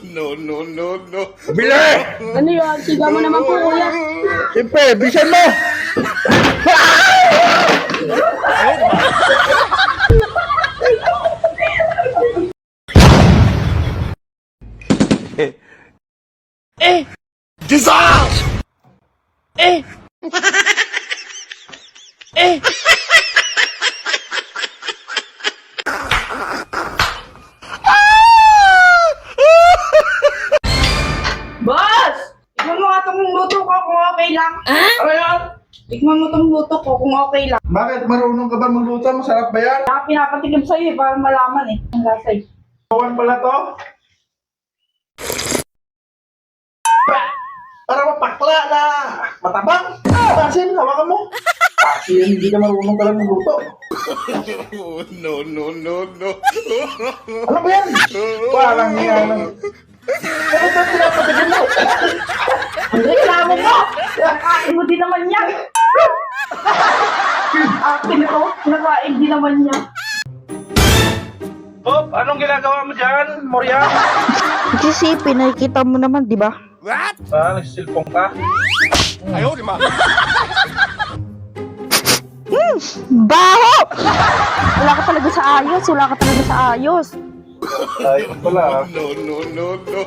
No, no, no, no. Bili! Ano yun? Sigaw mo naman po, kuya. Siyempre, bisan mo! Dissolve! Boss! Tikman mo nga itong luto ko kung okay lang. Ano yun? Tikman mo itong luto ko kung okay lang. Bakit? Marunong ka ba magluto? Masarap ba yan? Kaya pinapatikim sa'yo para malaman eh. Ang lasa eh. Kawan pala to? Para mapakla na matabang. Asin, hawakan mo. Asin, hindi ka marunong pala magluto. No, no, no, no. Ano ba yan? Parang yan. Ano ba pinapatikin mo? Ang reklamo mo! Nakain mo din naman yan! Akin ito, nakain din naman niya. Bob, anong ginagawa mo dyan, Moria? Kasi pinakita mo naman, di ba? What? Ah, nagsisilpong ka? Ayaw, di ma. Baho! Wala ka talaga sa ayos, wala ka talaga sa ayos. Ayos pala. No, no, no, no.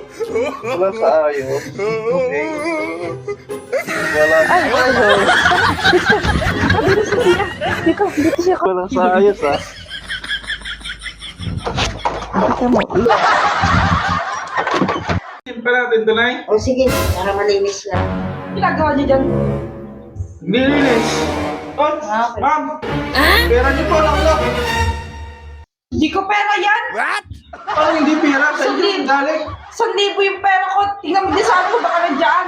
Wala sa ayos. Okay. Wala Ay, ayos. Dito siya. Wala sa ayos, ha? Dito mo. Simpa natin, Tunay. O sige, para malinis lang. Ginagawa niyo dyan. Nilinis. Oh, Okay. ma'am. Pera niyo po lang lang. Hindi ko pera yan! What? Parang hindi pera. Sa inyo galing. 1,000 yung pera ko. Tingnan mo din saan ko baka nandiyan.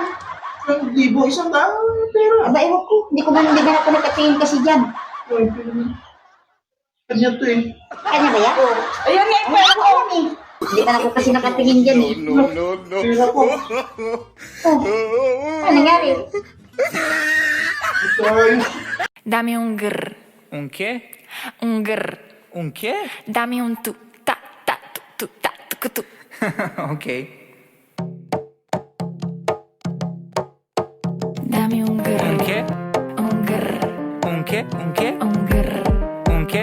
1,000, isang daan pera. Aba, ewan ko. Hindi ko man hindi na ako nakatingin kasi dyan. Kanya to eh. Kanya ba yan? Ayan nga yung pera ko. Hindi na ako kasi nakatingin dyan eh. No, no, no. Pera ko. Oh, ano nangyari? Sorry. Dame un grr, Un qué? un grr. Un qué? Dame un tu, ta, tu, ta, tu. Ok. Dame un Un grr, qué? un grr, Un qué? Un qué? un grr, Un qué?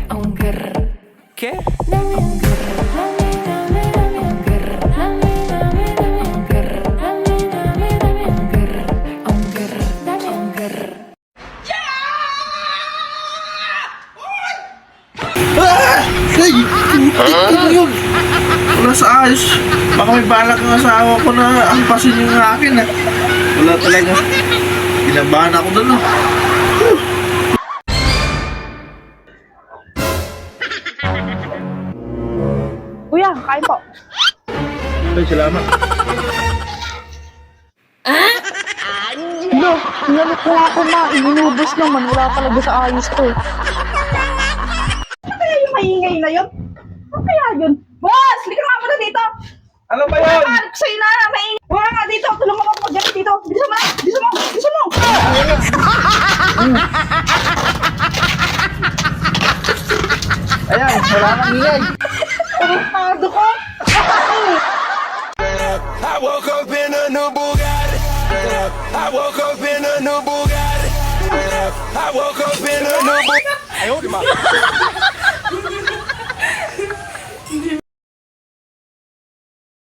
un grr. ¿Qué? Dame un grr, dame un grr, dame un grr, dame un grr, un grr, dame un grr. Ano yun? Wala sa ayos. Baka may balak ng asawa ko na ampasin yung akin eh. Wala talaga. Kinabahan ako doon ah. Kuya, kain po. Ay, salamat. No, inanit ko ako na. Inubos naman, wala talaga sa ayos to. Ano kaya yung maingay na yun? Ano kaya yun? Boss! Lika nga muna dito! Ano ba yun? Parang sa'yo na maingay! Wala nga dito! Tulungan mo ako dyan dito! Bisa mo! Bisa mo! Bisa mo! Ayan, wala nang ingay. Tarantado ko! I woke up in a new Bugatti. I woke up in a new Bugatti. I woke up in a new Bugatti. Ayaw, di ma.